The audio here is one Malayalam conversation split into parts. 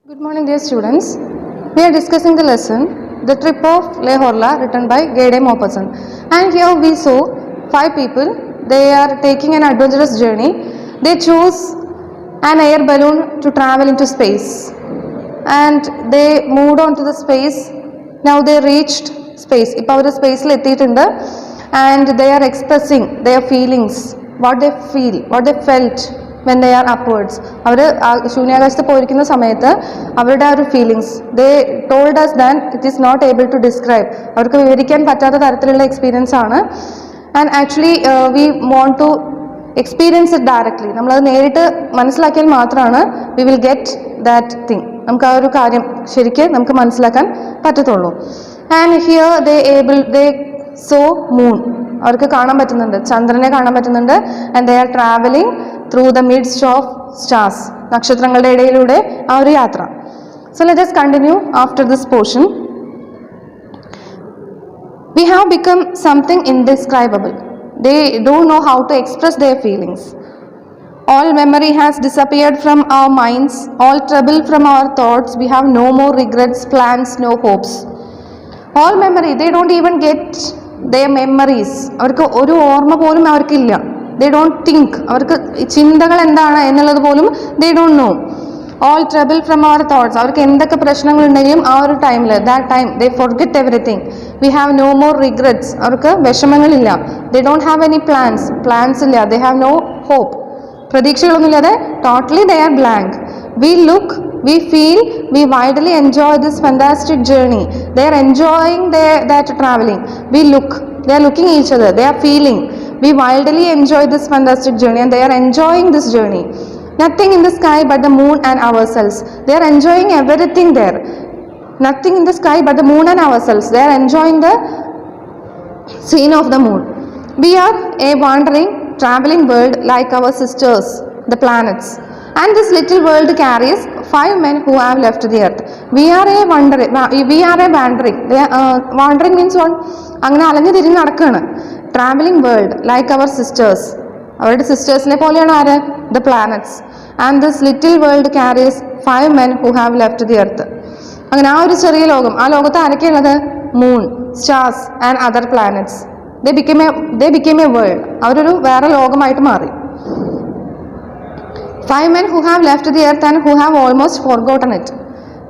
Good morning, dear students. We are discussing the lesson, The Trip of Lehorla, written by Gade Maupassant. And here we saw 5 people. They are taking an adventurous journey. They choose an air balloon to travel into space. And they moved on to the space. Now they reached space. ഇപ്പോൾ അവർ സ്പേസിൽ എത്തിയിട്ടുണ്ട്. And they are expressing their feelings, what they feel, what they felt when they are upwards. അവർ ശൂന്യാകാശത്ത് പോയിരിക്കുന്ന സമയത്ത് അവരുടെ ആ ഒരു feelings they told us that it is not able to describe. അവർക്ക് വിവരിക്കാൻ പറ്റാത്ത തരത്തിലുള്ള എക്സ്പീരിയൻസ് ആണ്. And actually we want to experience it directly. നമ്മളത് നേരിട്ട് മനസ്സിലാക്കിയാൽ മാത്രമാണ് we will get that thing. നമുക്ക് ആ ഒരു കാര്യം ശരിക്ക് നമുക്ക് മനസ്സിലാക്കാൻ പറ്റത്തുള്ളൂ. And here they saw moon, അവർക്ക് കാണാൻ പറ്റുന്നുണ്ട്, ചന്ദ്രനെ കാണാൻ പറ്റുന്നുണ്ട്. And they are travelling through the midst of stars, നക്ഷത്രങ്ങളുടെ ഇടയിലൂടെ ആ ഒരു യാത്ര. So let us continue after this portion. We have become something indescribable. They don't know how to express their feelings. All memory has disappeared from our minds, all trouble from our thoughts. We have no more regrets, plans, no hopes. All memory, they don't even get their memories. അവർക്ക് ഒരു ഓർമ്മ പോലും അവർക്കില്ല. They don't think. അവർക്ക് ചിന്തകൾ എന്താണ് എന്നുള്ളത് പോലും they don't know. All trouble from our thoughts. അവർക്ക് എന്തൊക്കെ പ്രശ്നങ്ങൾ ഉണ്ടെങ്കിലും ആ ഒരു ടൈമിൽ that time they forget everything. We have no more regrets. അവർക്ക് വിഷമങ്ങളില്ല. They don't have any plans ഇല്ല. They have no hope. പ്രതീക്ഷകളൊന്നുമില്ലാതെ totally they are blank. We look, we feel, we widely enjoy this fantastic journey. They are enjoying that traveling. We look, they are looking each other, they are feeling. We wildly enjoy this fantastic journey and they are enjoying this journey. Nothing in the sky but the moon and ourselves. They are enjoying everything there. Nothing in the sky but the moon and ourselves. They are enjoying the scene of the moon. We are a wandering, traveling world like our sisters, the planets. And this little world carries 5 men who have left the earth. We are a wandering. Wandering means what? അങ്ങനെ അലഞ്ഞു തിരിഞ്ഞ് നടക്കുകയാണ്. Travelling world like our sisters, അവരുടെ സിസ്റ്റേഴ്സിനെ പോലെയാണ് ആര്? The planets. And this little world carries 5 men who have left the earth. അങ്ങനെ ആ ഒരു ചെറിയ ലോകം, ആ ലോകത്ത് ആരൊക്കെയുള്ളത്? Moon, stars and other planets. they became a world. അവരൊരു വേറെ ലോകമായിട്ട് മാറി. 5 men who have left the earth and who have almost forgotten it.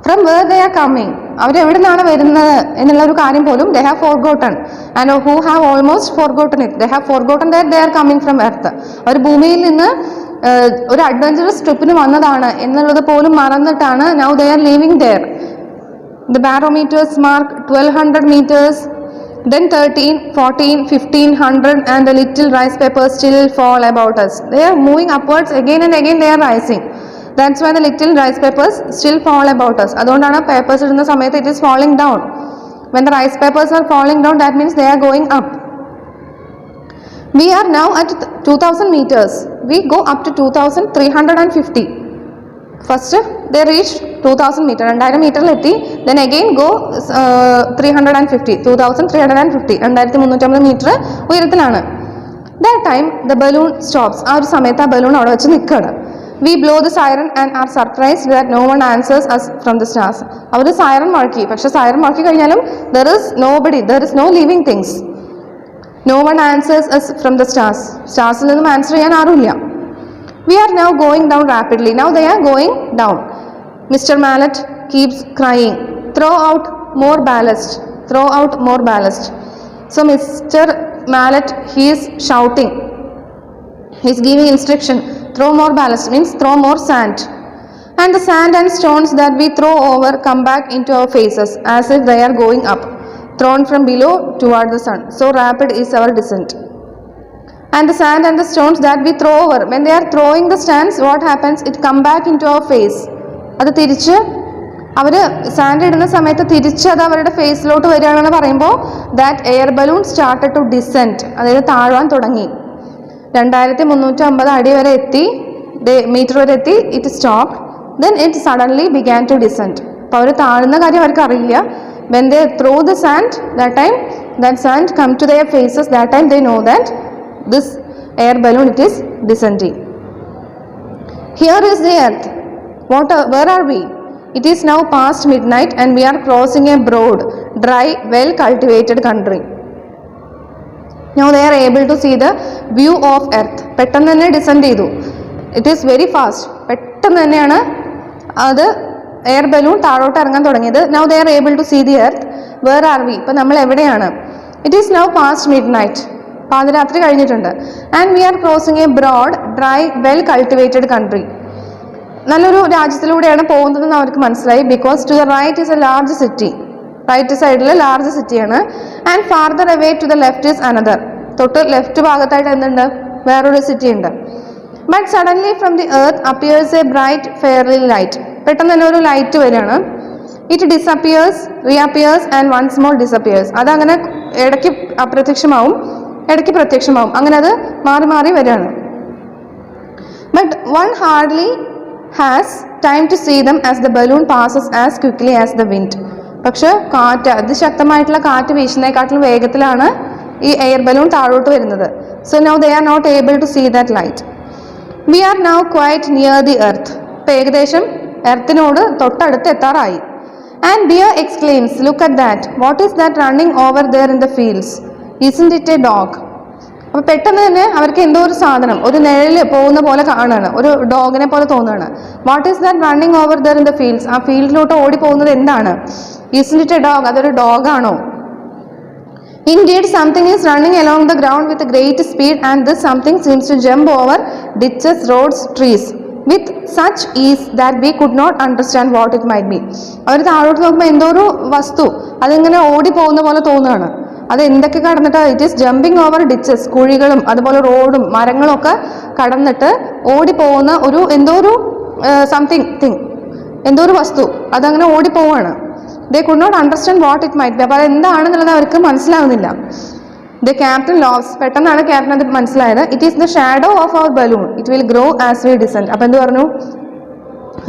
From where they are coming, അവരെവിടെ നിന്നാണ് വരുന്നത് എന്നുള്ള ഒരു കാര്യം പോലും they have forgotten. And who have almost forgotten it. They have forgotten that they are coming from earth. അവർ ഭൂമിയിൽ നിന്ന് ഒരു അഡ്വഞ്ചറസ് ട്രിപ്പിന് വന്നതാണ് എന്നുള്ളത് പോലും മറന്നിട്ടാണ് now they are living there. The barometers mark 1200 meters. Then 13, 14, 15, 100 and the little rice papers still fall about us. They are moving upwards again and again, they are rising. That's why the little rice papers still fall about us. അതുകൊണ്ടാണ് പേപ്പേഴ്സ് ഇടുന്ന സമയത്ത് it is falling down. When the rice papers are falling down, that means they are going up. We are now at 2000 meters. We go up to 2350. First they reached 2000 meter, 2000 മീറ്ററിലെത്തി. then again go 350, 2350, 2350 മീറ്റർ ഉയരത്തിലാണ്. that time the balloon stops. ആ ഒരു സമയത്ത് ആ ബലൂൺ അവിടെ വെച്ച് നിൽക്കുകയാണ്. we blow the siren and are surprised that no one answers us from the stars. അവർ സൈറൺ മുഴക്കി, പക്ഷെ സൈറൺ മുഴക്കി കഴിഞ്ഞാലും there is nobody, there is no living things. no one answers us from the stars. സ്റ്റാർസിൽ നിന്നും ആൻസർ ചെയ്യാൻ ആരുമില്ല. We are now going down rapidly. Now they are going down. Mr. Mallet keeps crying, throw out more ballast, throw out more ballast. So Mr. Mallet, he is shouting, he is giving instruction, throw more ballast means throw more sand. And the sand and stones that we throw over come back into our faces as if they are going up, thrown from below toward the sun. So rapid is our descent. And the sand and the stones that we throw over, when they are throwing the stones, what happens? It come back into our face. അത് തിരിച്ച് അവർ സാൻഡ് ഇടുന്ന സമയത്ത് തിരിച്ച് അത് അവരുടെ ഫേസിലോട്ട് വരികയാണെന്ന് പറയുമ്പോൾ that air balloon started to descent, അതായത് താഴാൻ തുടങ്ങി. 2350 അടി വരെ എത്തി, മീറ്റർ വരെ എത്തി. It stop. Then it suddenly began to descent. അപ്പോൾ അവർ താഴുന്ന കാര്യം അവർക്ക് അറിയില്ല. When they throw the sand, that time that sand come to their faces. That time they know that this air balloon, it is descending. Here is the earth. Where are we? It is now past midnight and we are crossing a broad, dry, well cultivated country. Now they are able to see the view of earth. പെട്ടെന്ന് തന്നെ ഡിസെൻഡ് ചെയ്തു. It is very fast. പെട്ടെന്ന് തന്നെയാണ് അത് എയർ ബലൂൺ താഴോട്ട് ഇറങ്ങാൻ തുടങ്ങിയത്. Now they are able to see the earth. Where are we? ഇപ്പം നമ്മൾ എവിടെയാണ്? It is now past midnight. പാതിരാത്രി കഴിഞ്ഞിട്ടുണ്ട്. And we are crossing a broad, dry, well cultivated country. നല്ലൊരു രാജ്യത്തിലൂടെയാണ് പോകുന്നതെന്ന് അവർക്ക് മനസ്സിലായി. Because to the right is a large city. Right സൈഡിൽ ലാർജ് സിറ്റിയാണ്. And farther away to the left is another. തൊട്ട് ലെഫ്റ്റ് ഭാഗത്തായിട്ട് എന്തുണ്ട്? വേറൊരു സിറ്റി ഉണ്ട്. But suddenly from the earth appears a bright fairly light. പെട്ടെന്ന് തന്നെ ഒരു ലൈറ്റ് വരികയാണ്. It disappears, reappears and once more disappears. അതങ്ങനെ ഇടയ്ക്ക് അപ്രത്യക്ഷമാവും, ഇടയ്ക്ക് പ്രത്യക്ഷമാവും. അങ്ങനെ അത് മാറി മാറി വരികയാണ്. But one hardly has time to see them as the balloon passes as quickly as the wind. പക്ഷെ കാറ്റ്, അതിശക്തമായിട്ടുള്ള കാറ്റ് വീശുന്നതിനെക്കാട്ടിലും വേഗത്തിലാണ് ഈ എയർ ബലൂൺ താഴോട്ട് വരുന്നത്. So now they are not able to see that light. We are now quite near the earth. ഇപ്പം ഏകദേശം എർത്തിനോട് തൊട്ടടുത്ത് എത്താറായി. And dear exclaims, look at that, what is that running over there in the fields? Isn't it a dog? അപ്പോൾ പെട്ടെന്ന് തന്നെ അവർക്ക് എന്തോ ഒരു സാധനം, ഒരു നിഴൽ പോകുന്ന പോലെ കാണുകയാണ്, ഒരു ഡോഗിനെ പോലെ തോന്നുകയാണ്. What is that running over there in the fields? ആ ഫീൽഡിലോട്ട് ഓടി പോകുന്നത് എന്താണ്? Isn't it a dog? അതൊരു ഡോഗാണോ? Indeed, something is running along the ground with a great speed, and this something seems to jump over ditches, roads, trees with such ease that we could not understand what it might be. അവർ താഴോട്ട് നോക്കുമ്പോൾ എന്തോ ഒരു വസ്തു അതിങ്ങനെ ഓടി പോകുന്ന പോലെ തോന്നുകയാണ്. അത് എന്തൊക്കെ കടന്നിട്ട്? It is jumping over ditches, കുഴികളും അതുപോലെ റോഡും മരങ്ങളും ഒക്കെ കടന്നിട്ട് ഓടി പോകുന്ന ഒരു എന്തോ ഒരു സംതിങ് തിങ്, എന്തോ ഒരു വസ്തു അതങ്ങനെ ഓടി പോവുകയാണ്. They could not understand what it might be. അപ്പോൾ അതെന്താണെന്നുള്ളത് അവർക്ക് മനസ്സിലാവുന്നില്ല. ദ ക്യാപ്റ്റൻ ലോവ്സ്, പെട്ടെന്നാണ് ക്യാപ്റ്റൻ അത് മനസ്സിലായത്. It is the shadow of our balloon, it will grow as we descend. അപ്പോൾ എന്ത് പറഞ്ഞു?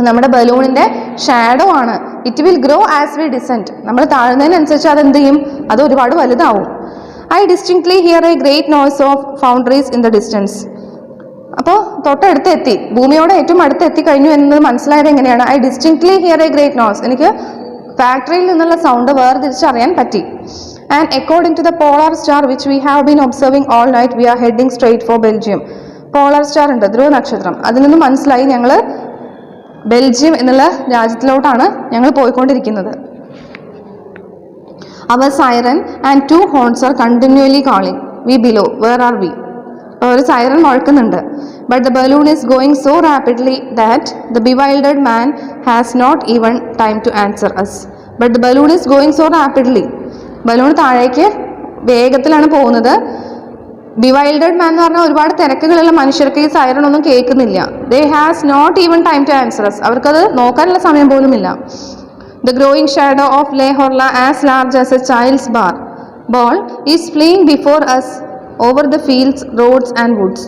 നമ്മുടെ ബലൂണിൻ്റെ ഷാഡോ ആണ്. It will grow as we descend. നമ്മൾ താഴുന്നതിനനുസരിച്ച് അതെന്ത് ചെയ്യും? അത് ഒരുപാട് വലുതാവും. I distinctly hear a great noise of foundries in the distance. അപ്പോൾ തൊട്ടടുത്ത് എത്തി, ഭൂമിയോട് ഏറ്റവും അടുത്ത് എത്തിക്കഴിഞ്ഞു എന്നത് മനസ്സിലായത് എങ്ങനെയാണ്? I distinctly hear a great noise. എനിക്ക് ഫാക്ടറിയിൽ നിന്നുള്ള സൗണ്ട് വേർതിരിച്ചറിയാൻ പറ്റി. And according to the polar star which we have been observing all night we are heading straight for Belgium. Polar star ഉണ്ട്, ധ്രുവ നക്ഷത്രം. അതിൽ നിന്ന് മനസ്സിലായി ഞങ്ങൾ ബെൽജിയം എന്നുള്ള രാജ്യത്തിലോട്ടാണ് ഞങ്ങൾ പോയിക്കൊണ്ടിരിക്കുന്നത്. Our siren and 2 horns are continually calling we below where are we. ഒരു സൈറൻ മുഴക്കുന്നുണ്ട്. But the balloon is going so rapidly that the bewildered man has not even time to answer us. But the balloon is going so rapidly. Balloon താഴേക്ക് വേഗത്തിലാണ് പോകുന്നത്. ബിവൈൽഡഡ് മാൻ എന്ന് പറഞ്ഞാൽ ഒരുപാട് തിരക്കുകളുള്ള മനുഷ്യർക്ക് ഈ സൈറൺ ഒന്നും കേൾക്കുന്നില്ല. They has not even time to answer us. അവർക്കത് നോക്കാനുള്ള സമയം പോലുമില്ല. The growing shadow of Le Horla, as large as a child's ball, is fleeing before us over the fields, roads and woods.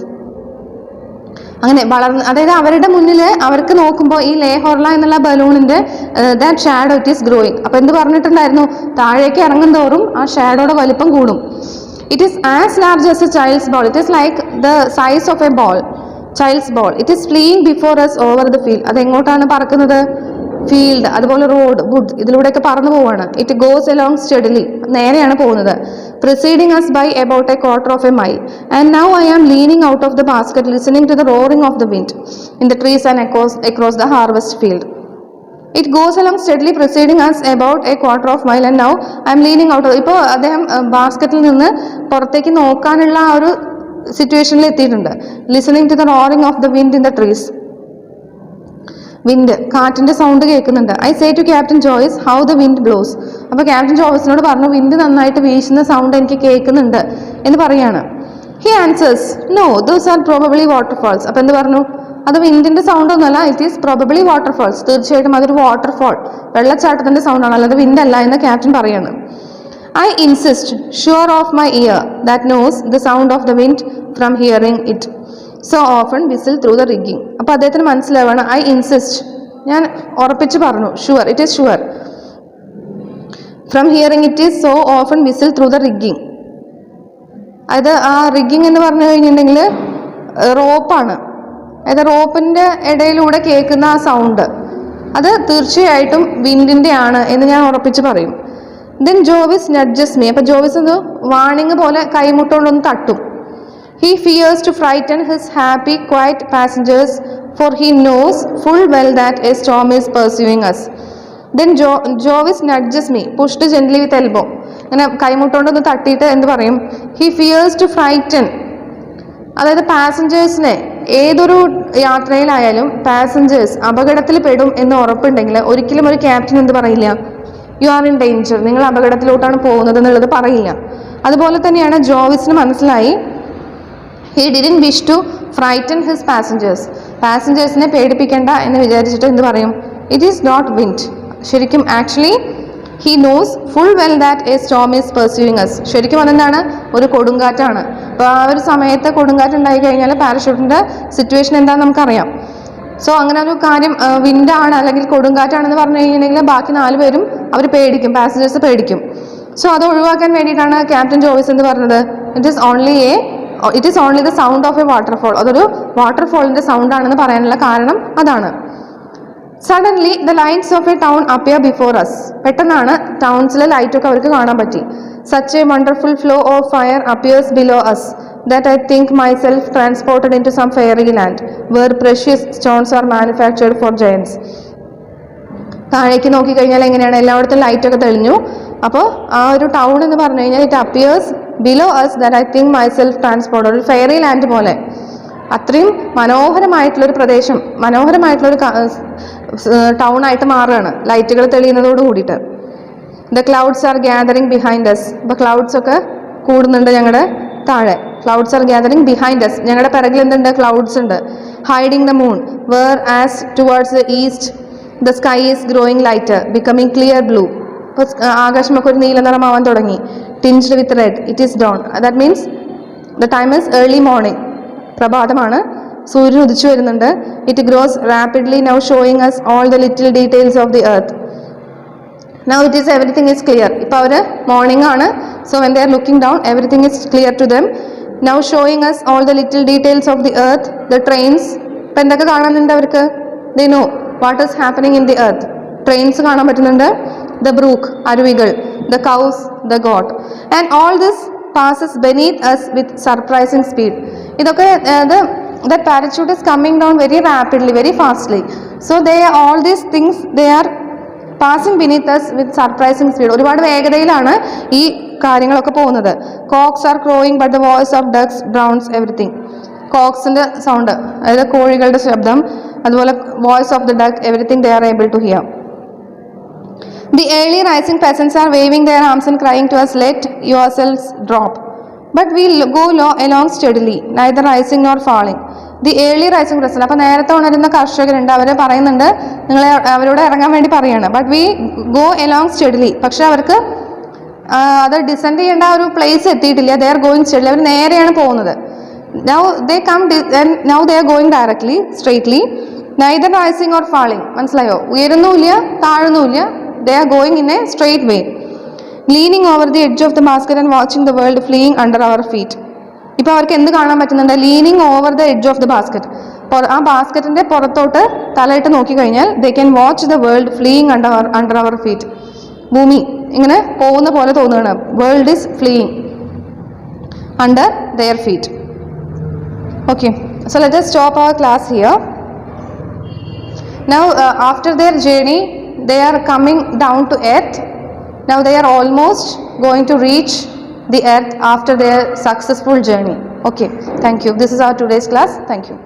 അങ്ങനെ വളർന്ന്, അതായത് അവരുടെ മുന്നിൽ അവർക്ക് നോക്കുമ്പോൾ ഈ ലേ ഹോർല എന്നുള്ള ബലൂണിൻ്റെ that shadow it is growing. അപ്പോൾ എന്ത് പറഞ്ഞിട്ടുണ്ടായിരുന്നു? താഴേക്ക് ഇറങ്ങും തോറും ആ ഷാഡോയുടെ വലിപ്പം കൂടും. It is as large as a child's ball. It is like the size of a ball, child's ball. It is fleeing before us over the field. അതെങ്ങോട്ടാണ് പറക്കുന്നത്? ഫീൽഡ്, അതുപോലെ റോഡ്, വുഡ്, ഇതിലൂടെയൊക്കെ പറന്നു പോവാണ്. ഇറ്റ് ഗോസ് എലോങ് സ്റ്റഡിലി, നേരെയാണ് പോകുന്നത്. preceding us by about a quarter of a mile. And now I am leaning out of the basket listening to the roaring of the wind in the trees and across the harvest field. It goes along steadily preceding us about a quarter of a mile and now I am leaning out of. ഇപ്പോൾ അദ്ദേഹം ബാസ്ക്കറ്റിൽ നിന്ന് പുറത്തേക്ക് നോക്കാനുള്ള ആ ഒരു സിറ്റുവേഷനിൽ എത്തിയിട്ടുണ്ട്. Listening to the roaring of the wind in the trees. Wind, കാറ്റിൻ്റെ സൗണ്ട് കേൾക്കുന്നുണ്ട്. I say to captain Joyce how the wind blows. അപ്പോൾ ക്യാപ്റ്റൻ ജോയ്സിനോട് പറഞ്ഞു, വിൻഡ് നന്നായിട്ട് വീശുന്ന സൗണ്ട് എനിക്ക് കേൾക്കുന്നുണ്ട് എന്ന് പറയാണ്. He answers, no those are probably waterfalls. അപ്പോൾ എന്ത് പറഞ്ഞു? അത് വിൻഡിൻ്റെ സൗണ്ട് ഒന്നുമല്ല, ഇറ്റ് ഈസ് പ്രോബബ്ലി വാട്ടർഫാൾസ്. തീർച്ചയായിട്ടും അതൊരു വാട്ടർഫാൾ, വെള്ളച്ചാട്ടത്തിൻ്റെ സൗണ്ടാണ്, അല്ലാതെ വിൻഡ് അല്ല എന്ന് ക്യാപ്റ്റൻ പറയാണ്. I insist, sure of my ear that knows the sound of the wind from hearing it so often whistle through the rigging. അപ്പോൾ അദ്ദേഹത്തിന് മനസ്സിലാവാണ്. ഐ ഇൻസിസ്റ്റ്, ഞാൻ ഉറപ്പിച്ച് പറഞ്ഞു. Sure, it is sure. From hearing it is so often whistle through the rigging. അത് ആ റിഗ്ഗിങ് എന്ന് പറഞ്ഞു കഴിഞ്ഞിട്ടുണ്ടെങ്കിൽ റോപ്പാണ്. അതായത് റോപ്പിൻ്റെ ഇടയിലൂടെ കേൾക്കുന്ന ആ സൗണ്ട്, അത് തീർച്ചയായിട്ടും വിൻഡിൻ്റെ ആണ് എന്ന് ഞാൻ ഉറപ്പിച്ച് പറയും. Then Jovis nudges me. അപ്പോൾ ജോവിസ് ഒന്ന് വാണിംഗ് പോലെ കൈമുട്ടുകൊണ്ടൊന്ന് തട്ടും. He fears to frighten his happy quiet passengers for he knows full well that a storm is pursuing us. Then Jovis nudges me pushed gently with elbow. ഇങ്ങനെ കൈമുട്ടുകൊണ്ടൊന്ന് തട്ടിയിട്ട് എന്ത് പറയും? ഹി ഫിയേഴ്സ് ടു ഫ്രൈറ്റൻ, അതായത് പാസഞ്ചേഴ്സിനെ ഏതൊരു യാത്രയിലായാലും പാസഞ്ചേഴ്സ് അപകടത്തിൽ പെടും എന്ന് ഉറപ്പുണ്ടെങ്കിൽ ഒരിക്കലും ഒരു ക്യാപ്റ്റൻ എന്ത് പറയില്ല? യു ആർ ഇൻ ഡേഞ്ചർ, നിങ്ങൾ അപകടത്തിലോട്ടാണ് പോകുന്നത് എന്നുള്ളത് പറയില്ല. അതുപോലെ തന്നെയാണ് ജോവിസിന് മനസ്സിലായി he didn't wish to frighten his passengers. പാസഞ്ചേഴ്സിനെ പേടിപ്പിക്കേണ്ട എന്ന് വിചാരിച്ചിട്ട് എന്ത് പറയും? It is not wind. ശരിക്കും actually he knows full well that a storm is pursuing us. ശരിക്കും അതെന്താണ്? ഒരു കൊടുങ്കാറ്റാണ്. അപ്പോൾ ആ ഒരു സമയത്ത് കൊടുങ്കാറ്റ് ഉണ്ടായി കഴിഞ്ഞാൽ പാരഷൂട്ടിൻ്റെ സിറ്റുവേഷൻ എന്താണെന്ന് നമുക്കറിയാം. സോ അങ്ങനെ ഒരു കാര്യം വിൻഡാണ് അല്ലെങ്കിൽ കൊടുങ്കാറ്റാണെന്ന് പറഞ്ഞു കഴിഞ്ഞിട്ടുണ്ടെങ്കിൽ ബാക്കി 4 പേരും അവർ പേടിക്കും, പാസഞ്ചേഴ്സ് പേടിക്കും. സോ അത് ഒഴിവാക്കാൻ വേണ്ടിയിട്ടാണ് ക്യാപ്റ്റൻ ജോവിസ് എന്ന് പറഞ്ഞത് it is only the sound of a waterfall. അതൊരു വാട്ടർഫോളിൻ്റെ സൗണ്ടാണെന്ന് പറയാനുള്ള കാരണം അതാണ്. Suddenly the lights of a town appear before us. പെട്ടെന്നാണ് ടൗൺസിലെ ലൈറ്റൊക്കെ അവർക്ക് കാണാൻ പറ്റി. Such a wonderful flow of fire appears below us that I think myself transported into some fairy land where precious stones are manufactured for giants. താഴേക്ക് നോക്കിക്കഴിഞ്ഞാൽ എങ്ങനെയാണ്? എല്ലായിടത്തും ലൈറ്റൊക്കെ തെളിഞ്ഞു. അപ്പോൾ ആ ഒരു ടൗൺ എന്ന് പറഞ്ഞു കഴിഞ്ഞാൽ it appears below us that I think myself transported, ഒരു ഫെയറി ലാൻഡ് പോലെ. അത്രയും മനോഹരമായിട്ടുള്ളൊരു പ്രദേശം, മനോഹരമായിട്ടുള്ളൊരു ടൗൺ ആയിട്ട് മാറുകയാണ് ലൈറ്റുകൾ തെളിയുന്നതോട് കൂടിയിട്ട്. The clouds are gathering behind us. അപ്പോൾ ക്ലൗഡ്സ് ഒക്കെ കൂടുന്നുണ്ട് ഞങ്ങളുടെ താഴെ. Clouds are gathering behind us. ഞങ്ങളുടെ പിറകിൽ എന്തുണ്ട്? ക്ലൗഡ്സ് ഉണ്ട്. Hiding the moon where as towards the east the sky is growing lighter becoming clear blue. ഇപ്പോൾ ആകാശമൊക്കെ ഒരു നീല നിറമാവാൻ തുടങ്ങി. Tinged with red. It is dawn. That means the time is early morning. പ്രഭാതമാണ്, സൂര്യൻ ഉദിച്ചു വരുന്നുണ്ട്. It grows rapidly now showing us all the little details of the earth. Now it is everything is clear. ഇപ്പോൾ അവർ മോർണിംഗ് ആണ്. So when they are looking down, everything is clear to them. Now showing us all the little details of the earth, the trains. ഇപ്പം എന്തൊക്കെ കാണുന്നുണ്ട് അവർക്ക്? They know what is happening in the earth. Trains കാണാൻ പറ്റുന്നുണ്ട്. The brook, അരുവികൾ. The cows, the goat. And all this passes beneath us with surprising speed. ഇതൊക്കെ that parachute is coming down very rapidly, very fastly. So all these things they are passing beneath us with surprising speed. ഒരുപാട് വേഗതയിലാണ് ഈ കാര്യങ്ങളൊക്കെ പോകുന്നത്. Cocks are crowing but the voice of ducks drowns everything. കോക്സിൻ്റെ സൗണ്ട്, അതായത് കോഴികളുടെ ശബ്ദം, അതുപോലെ voice of the duck, everything they are able to hear. The early rising peasants are waving their arms and crying to us let your sails drop but we go low along steadily neither rising nor falling. The early rising പ്രസൻ. അപ്പോൾ നേരത്തെ ഉണരുന്ന കർഷകരുണ്ട്, അവർ പറയുന്നുണ്ട്, നിങ്ങൾ അവരോട് ഇറങ്ങാൻ വേണ്ടി പറയുകയാണ്. But we go along steadily. പക്ഷെ അവർക്ക് അത് ഡിസെൻഡ് ചെയ്യേണ്ട ഒരു പ്ലേസ് എത്തിയിട്ടില്ല. They are going steadily. അവർ നേരെയാണ് പോകുന്നത്. Now they come now they are going directly straightly neither rising or falling. മനസ്സിലായോ? ഉയരുന്നുമില്ല താഴുന്നുമില്ല. They are going in a straight way. Leaning over the edge of the basket and watching the world fleeing under our feet. ഇപ്പോൾ അവർക്ക് എന്ത് കാണാൻ പറ്റുന്നുണ്ട്? Leaning over the edge of the basket. ആ ബാസ്ക്കറ്റിൻ്റെ പുറത്തോട്ട് തലയിട്ട് നോക്കിക്കഴിഞ്ഞാൽ they can watch the world fleeing under our feet. ഭൂമി ഇങ്ങനെ പോകുന്ന പോലെ തോന്നുകയാണ്. World is fleeing under their feet. Okay, so let us stop our class here. Now after their journey they are coming down to earth. Now they are almost going to reach the earth after their successful journey. Okay, thank you. This is our today's class. Thank you.